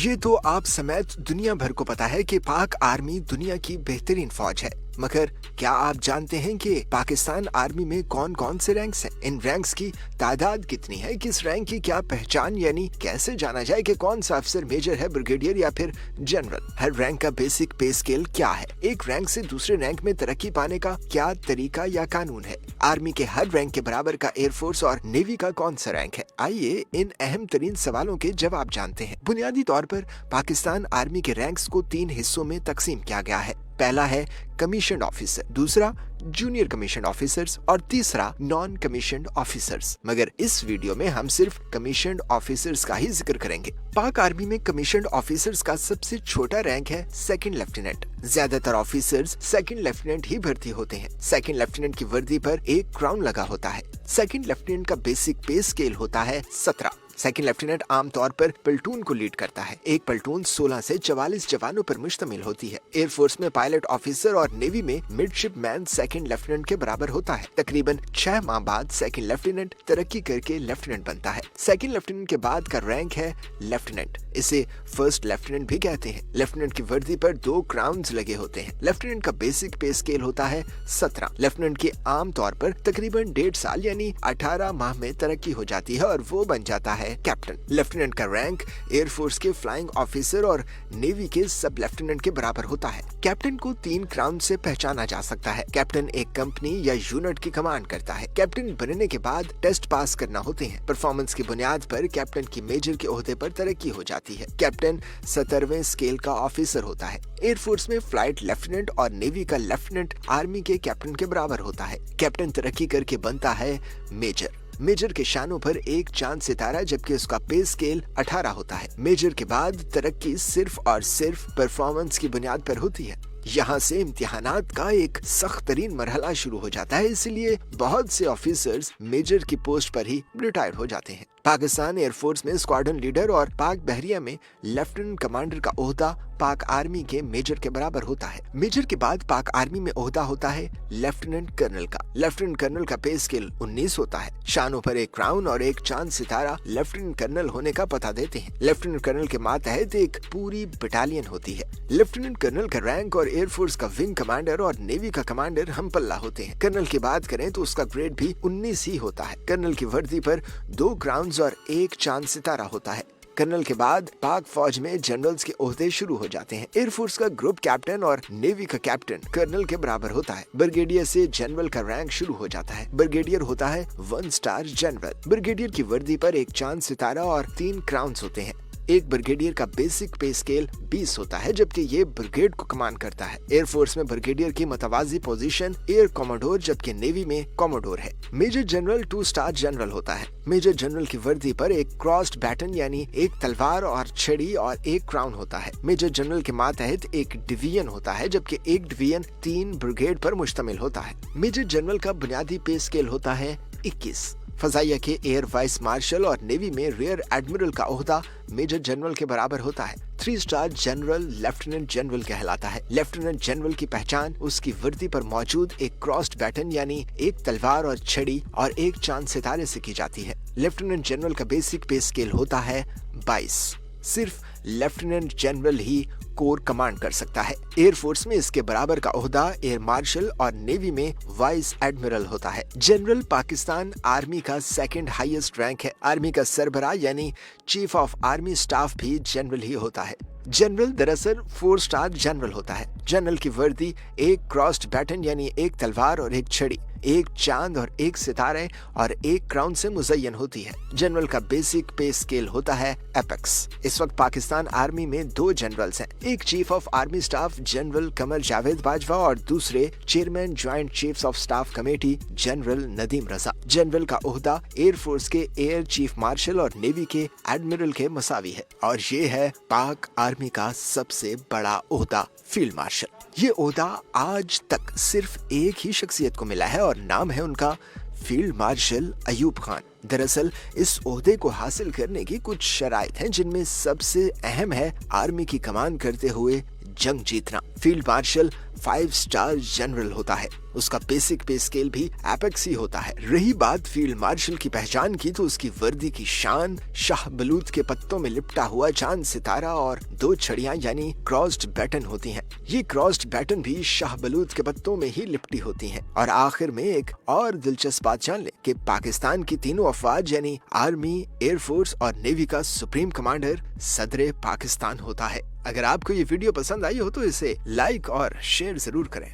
ये तो आप समेत दुनिया भर को पता है कि पाक आर्मी दुनिया की बेहतरीन फौज है, मगर क्या आप जानते हैं कि पाकिस्तान आर्मी में कौन कौन से रैंक्स हैं? इन रैंक्स की तादाद कितनी है? किस रैंक की क्या पहचान, यानी कैसे जाना जाए कि कौन सा अफसर मेजर है, ब्रिगेडियर या फिर जनरल? हर रैंक का बेसिक पे स्केल क्या है? एक रैंक से दूसरे रैंक में तरक्की पाने का क्या तरीका या कानून है? आर्मी के हर रैंक के बराबर का एयरफोर्स और नेवी का कौन सा रैंक है? आइए इन अहम तरीन सवालों के जवाब जानते हैं। बुनियादी तौर पर पाकिस्तान आर्मी के रैंक्स को 3 हिस्सों में तकसीम किया गया है। पहला है कमीशन्ड ऑफिसर, दूसरा जूनियर कमीशन्ड ऑफिसर्स और तीसरा नॉन कमीशन्ड ऑफिसर्स। मगर इस वीडियो में हम सिर्फ कमीशन्ड ऑफिसर्स का ही जिक्र करेंगे। पाक आर्मी में कमीशन्ड ऑफिसर्स का सबसे छोटा रैंक है सेकंड लेफ्टिनेंट। ज्यादातर ऑफिसर्स सेकंड लेफ्टिनेंट ही भर्ती होते हैं। सेकंड लेफ्टिनेंट की वर्दी पर एक क्राउन लगा होता है। सेकंड लेफ्टिनेंट का बेसिक पे स्केल होता है 17। सेकंड लेफ्टिनेंट आमतौर पर प्लटून को लीड करता है। एक प्लटून 16 से 44 जवानों पर मुश्तमिल होती है। एयरफोर्स में पायलट ऑफिसर और नेवी में मिडशिपमैन सेकंड लेफ्टिनेंट के बराबर होता है। तकरीबन 6 माह बाद सेकंड लेफ्टिनेंट तरक्की करके लेफ्टिनेंट बनता है। सेकंड लेफ्टिनेंट के बाद का रैंक है लेफ्टिनेंट। इसे फर्स्ट लेफ्टिनेंट भी कहते हैं। लेफ्टिनेंट की वर्दी पर 2 क्राउन्स लगे होते हैं। लेफ्टिनेंट का बेसिक पे स्केल होता है 17। लेफ्टिनेंट की आमतौर पर तकरीबन 1.5 साल यानी 18 माह में तरक्की हो जाती है और वो बन जाता है कैप्टन। लेफ्टिनेंट का रैंक एयरफोर्स के फ्लाइंग ऑफिसर और नेवी के सब लेफ्टिनेंट के बराबर होता है। कैप्टन को 3 क्राउन से पहचाना जा सकता है। कैप्टन एक कंपनी या यूनिट की कमांड करता है। कैप्टन बनने के बाद टेस्ट पास करना होते हैं। परफॉर्मेंस की बुनियाद पर कैप्टन की मेजर के ओहदे पर तरक्की हो जाती है। कैप्टन 17वें स्केल का ऑफिसर होता है। एयरफोर्स में फ्लाइट लेफ्टिनेंट और नेवी का लेफ्टिनेंट आर्मी के कैप्टन के बराबर होता है। कैप्टन तरक्की करके बनता है मेजर। मेजर के शानों पर एक चांद सितारा, जबकि उसका पे स्केल 18 होता है। मेजर के बाद तरक्की सिर्फ और सिर्फ परफॉर्मेंस की बुनियाद पर होती है। यहाँ से इम्तिहानात का एक सख्त तरीन मरहला शुरू हो जाता है, इसलिए बहुत से ऑफिसर्स मेजर की पोस्ट पर ही रिटायर हो जाते हैं। पाकिस्तान एयरफोर्स में स्क्वाड्रन लीडर और पाक बहरिया में लेफ्टिनेंट कमांडर का ओहदा पाक आर्मी के मेजर के बराबर होता है। मेजर के बाद पाक आर्मी में ओहदा होता है लेफ्टिनेंट कर्नल का। लेफ्टिनेंट कर्नल का पे स्केल 19 होता है। शानों पर एक क्राउन और एक चांद सितारा लेफ्टिनेंट कर्नल होने का पता देते हैं। लेफ्टिनेंट कर्नल के मातहत एक पूरी बटालियन होती है। लेफ्टिनेंट कर्नल का रैंक और एयरफोर्स का विंग कमांडर और नेवी का कमांडर हम पल्ला होते हैं। कर्नल की बात करें तो उसका ग्रेड भी 19 ही होता है। कर्नल की वर्दी पर 2 क्राउन और एक चांद सितारा होता है। कर्नल के बाद पाक फौज में जनरल्स के ओहदे शुरू हो जाते हैं। एयरफोर्स का ग्रुप कैप्टन और नेवी का कैप्टन कर्नल के बराबर होता है। ब्रिगेडियर से जनरल का रैंक शुरू हो जाता है। ब्रिगेडियर होता है 1 स्टार जनरल। ब्रिगेडियर की वर्दी पर एक चांद सितारा और 3 क्राउन्स होते हैं। एक ब्रिगेडियर का बेसिक पे स्केल 20 होता है, जबकि ये ब्रिगेड को कमांड करता है। एयरफोर्स में ब्रिगेडियर की मतवाजी पोजीशन एयर कॉमोडोर, जबकि नेवी में कॉमोडोर है। मेजर जनरल 2 स्टार जनरल होता है। मेजर जनरल की वर्दी पर एक क्रॉस्ड बैटन यानी एक तलवार और छड़ी और एक क्राउन होता है। मेजर जनरल के मातहत एक डिवीजन होता है, जबकि एक डिवीजन 3 ब्रिगेड पर मुश्तमिल होता है। मेजर जनरल का बुनियादी पे स्केल होता है 21। फजाइया के एयर वाइस मार्शल और नेवी में रियर एडमिरल का ओहदा मेजर जनरल के बराबर होता है। 3 स्टार जनरल लेफ्टिनेंट जनरल कहलाता है। लेफ्टिनेंट जनरल की पहचान उसकी वर्दी पर मौजूद एक क्रॉस्ड बैटन यानी एक तलवार और छड़ी और एक चांद सितारे से की जाती है। लेफ्टिनेंट जनरल का बेसिक पे स्केल होता है 22। सिर्फ लेफ्टिनेंट जनरल ही कोर कमांड कर सकता है। एयरफोर्स में इसके बराबर का ओहदा एयर मार्शल और नेवी में वाइस एडमिरल होता है। जनरल पाकिस्तान आर्मी का 2nd हाईएस्ट रैंक है। आर्मी का सरबराह यानी चीफ ऑफ आर्मी स्टाफ भी जनरल ही होता है। जनरल दरअसल 4 स्टार जनरल होता है। जनरल की वर्दी एक क्रॉस्ड बैटन यानी एक तलवार और एक छड़ी, एक चांद और एक सितारे और एक क्राउन से मुज़य्यन होती है। जनरल का बेसिक पे स्केल होता है एपेक्स। इस वक्त पाकिस्तान आर्मी में 2 जनरल्स हैं। एक chief of army staff general Qamar Javed Bajwa और दूसरे chairman joint chiefs of staff committee general Nadeem Raza. General का ओहदा एयरफोर्स के एयर चीफ मार्शल और नेवी के एडमिरल के मसावी है। और ये है पाक आर्मी का सबसे बड़ा ओहदा, फील्ड मार्शल। ये ओहदा आज तक सिर्फ एक ही शख्सियत को मिला है और नाम है उनका फील्ड मार्शल अयूब खान। दरअसल इस ओहदे को हासिल करने की कुछ शराइत हैं, जिनमें सबसे अहम है आर्मी की कमान करते हुए जंग जीतना। फील्ड मार्शल 5 स्टार जनरल होता है। उसका बेसिक पे स्केल भी एपेक्स ही होता है। रही बात फील्ड मार्शल की पहचान की, तो उसकी वर्दी की शान शाह बलूत के पत्तों में लिपटा हुआ चांद सितारा और 2 छड़ियां यानी क्रॉस्ड बैटन होती हैं। ये क्रॉस्ड बैटन भी शाह बलूत के पत्तों में ही लिपटी होती हैं। और आखिर में एक और दिलचस्प बात जान ले कि पाकिस्तान की तीनों अफवाज यानी आर्मी, एयरफोर्स और नेवी का सुप्रीम कमांडर सदर पाकिस्तान होता है। अगर आपको ये वीडियो पसंद आई हो तो इसे लाइक और शेयर जरूर करें।